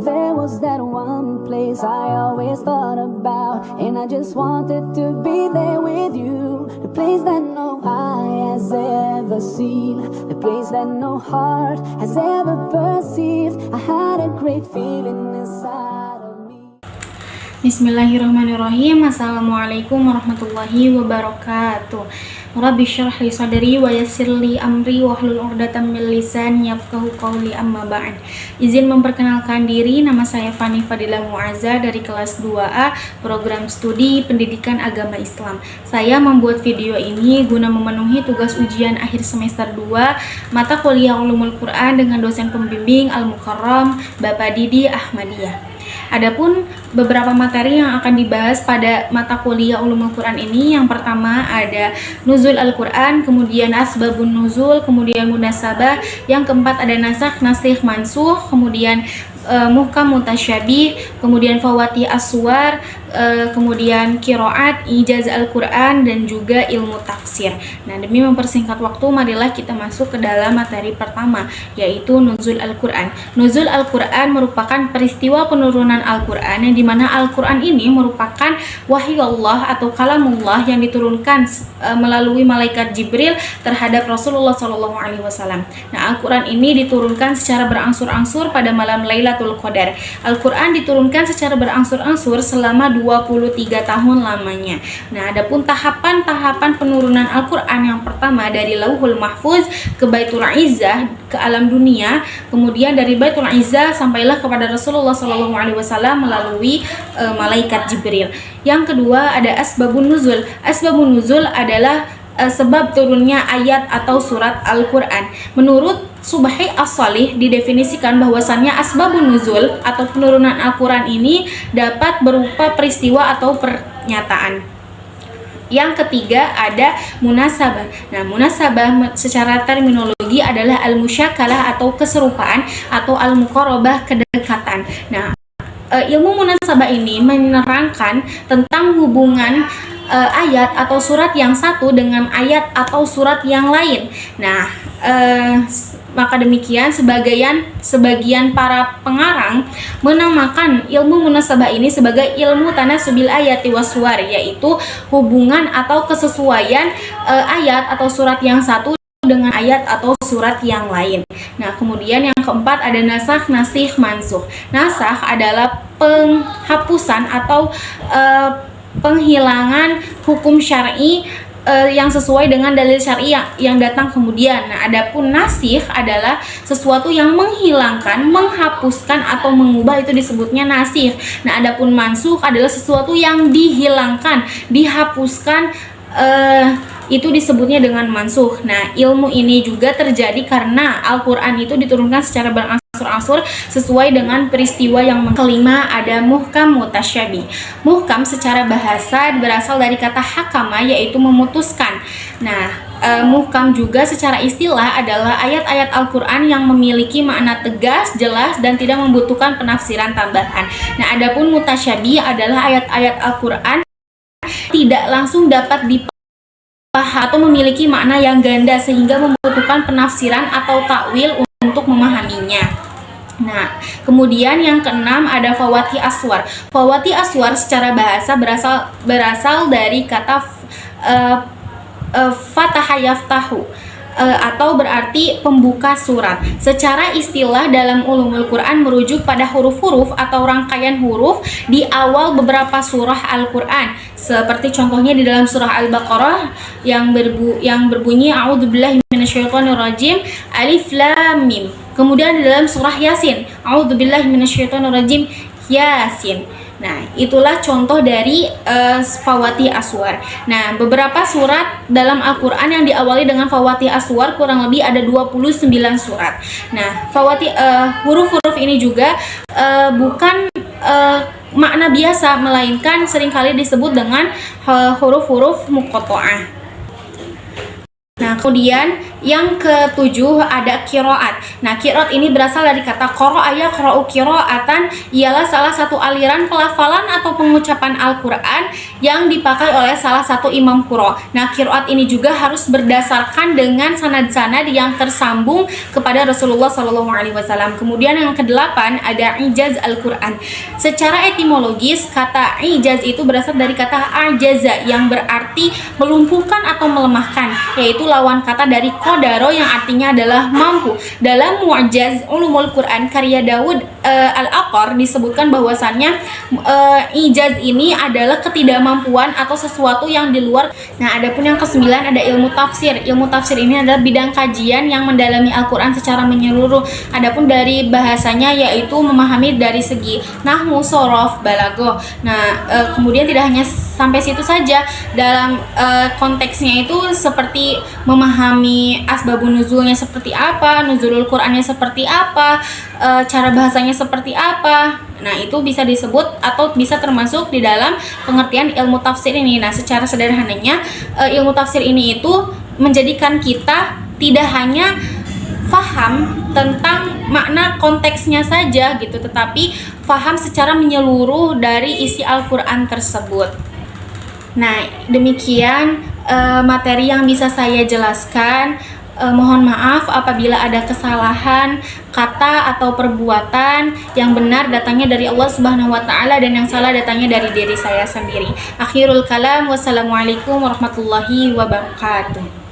There was that one place I always thought about, and I just wanted to be there with you. The place that no eye has ever seen, the place that no heart has ever perceived. I had a great feeling inside of me. Bismillahirrahmanirrahim. Assalamualaikum warahmatullahi wabarakatuh. Rabbi syrah li sadri wa yassir li amri wahlul 'uqdatam min lisani yafqahu qawli, amma ba'd. Izin memperkenalkan diri, nama saya Fani Fadilah Muazza dari kelas 2A Program Studi Pendidikan Agama Islam. Saya membuat video ini guna memenuhi tugas ujian akhir semester 2 mata kuliah Ulumul Quran dengan dosen pembimbing Al-Mukarram Bapak Didi Ahmadiyah. Adapun beberapa materi yang akan dibahas pada mata kuliah Ulumul Quran ini, yang pertama ada Nuzul Al-Quran, kemudian Asbabun Nuzul, kemudian Munasabah, yang keempat ada Nasakh, Nasikh, Mansukh, kemudian Muhkam Mutasyabih, kemudian Fawatih As-Suwar, kemudian Qiraat, Ijaz Al-Quran, dan juga ilmu tafsir. Nah, demi mempersingkat waktu, marilah kita masuk ke dalam materi pertama, yaitu Nuzul Al-Quran. Nuzul Al-Quran merupakan peristiwa penurunan Al-Quran, yang dimana Al-Quran ini merupakan wahyu Allah atau kalamullah yang diturunkan melalui malaikat Jibril terhadap Rasulullah SAW. Nah, Al-Quran ini diturunkan secara berangsur-angsur pada malam Lailatul Qadar. Al-Quran diturunkan secara berangsur-angsur selama 23 tahun lamanya. Nah, adapun tahapan-tahapan penurunan Al-Quran, yang pertama dari Lauhul Mahfuz ke Baitul Izzah, ke alam dunia, kemudian dari Baitul Izzah sampailah kepada Rasulullah SAW melalui malaikat Jibril. Yang kedua ada Asbabun Nuzul. Asbabun Nuzul adalah sebab turunnya ayat atau surat Al-Quran. Menurut Subhi As-Salih didefinisikan bahwasannya asbabun nuzul atau penurunan Al-Quran ini dapat berupa peristiwa atau pernyataan. Yang ketiga ada munasabah. Nah, munasabah secara terminologi adalah al-musyakalah atau keserupaan, atau al-muqarabah kedekatan. Nah, ilmu munasabah ini menerangkan tentang hubungan ayat atau surat yang satu dengan ayat atau surat yang lain. Nah, maka demikian sebagian para pengarang menamakan ilmu munasabah ini sebagai ilmu tanasubil ayati wassuwar, yaitu hubungan atau kesesuaian ayat atau surat yang satu dengan ayat atau surat yang lain. Nah, kemudian yang keempat ada nasakh, nasikh, mansukh. Nasakh adalah penghapusan atau penghilangan hukum syar'i yang sesuai dengan dalil syar'i yang datang kemudian. Nah, adapun nasikh adalah sesuatu yang menghilangkan, menghapuskan atau mengubah, itu disebutnya nasikh. Nah, adapun mansukh adalah sesuatu yang dihilangkan, dihapuskan, itu disebutnya dengan mansukh. Nah, ilmu ini juga terjadi karena Al-Quran itu diturunkan secara berangsur-angsur sesuai dengan peristiwa yang kelima ada muhkam mutasyabih. Muhkam secara bahasa berasal dari kata hakama, yaitu memutuskan. Nah, muhkam juga secara istilah adalah ayat-ayat Al-Quran yang memiliki makna tegas, jelas, dan tidak membutuhkan penafsiran tambahan. Nah, adapun mutasyabih adalah ayat-ayat Al-Quran tidak langsung dapat dipahami atau memiliki makna yang ganda sehingga membutuhkan penafsiran atau takwil untuk memahaminya. Nah, kemudian yang keenam ada Fawatih As-Suwar. Fawatih As-Suwar secara bahasa berasal dari kata fataha yaftahu, atau berarti pembuka surat. Secara istilah dalam Ulumul Quran merujuk pada huruf-huruf atau rangkaian huruf di awal beberapa surah Al-Quran. Seperti contohnya di dalam surah Al-Baqarah yang berbunyi a'udzubillahi minasyaitonirrajim alif lam mim. Kemudian di dalam surah Yasin a'udzubillahi minasyaitonirrajim Yasin. Nah, itulah contoh dari Fawatih As-Suwar. Nah, beberapa surat dalam Al-Quran yang diawali dengan Fawatih As-Suwar kurang lebih ada 29 surat. Nah, huruf-huruf ini juga bukan makna biasa, melainkan seringkali disebut dengan huruf-huruf muqatta'ah. Nah, kemudian Yang ketujuh ada kiroat. Nah, kiroat ini berasal dari kata qara'a yaqra'u qira'atan, ialah salah satu aliran pelafalan atau pengucapan Al-Qur'an yang dipakai oleh salah satu imam qura. Nah, kiroat ini juga harus berdasarkan dengan sanad-sanad yang tersambung kepada Rasulullah SAW. Kemudian yang kedelapan ada ijaz Al-Qur'an. Secara etimologis, kata ijaz itu berasal dari kata ajaza yang berarti melumpuhkan atau melemahkan, yaitu lawan kata dari qadaro yang artinya adalah mampu. Dalam Mu'jaz Ulumul Quran karya Daud Al-Aqar disebutkan bahwasannya ijaz ini adalah ketidakmampuan atau sesuatu yang di luar. Nah, adapun yang kesembilan ada ilmu tafsir. Ilmu tafsir ini adalah bidang kajian yang mendalami Al-Quran secara menyeluruh. Adapun dari bahasanya yaitu memahami dari segi nahwu, shorof, balaghah. Nah, kemudian tidak hanya sampai situ saja, dalam konteksnya itu seperti memahami asbabun nuzulnya seperti apa, nuzulul Qur'annya seperti apa, cara bahasanya seperti apa. Nah, itu bisa disebut atau bisa termasuk di dalam pengertian ilmu tafsir ini. Nah, secara sederhananya ilmu tafsir ini itu menjadikan kita tidak hanya faham tentang makna konteksnya saja gitu, tetapi faham secara menyeluruh dari isi Al-Quran tersebut. Nah, demikian materi yang bisa saya jelaskan. Mohon maaf apabila ada kesalahan kata atau perbuatan. Yang benar datangnya dari Allah Subhanahu wa taala dan yang salah datangnya dari diri saya sendiri. Akhirul kalam, wassalamualaikum warahmatullahi wabarakatuh.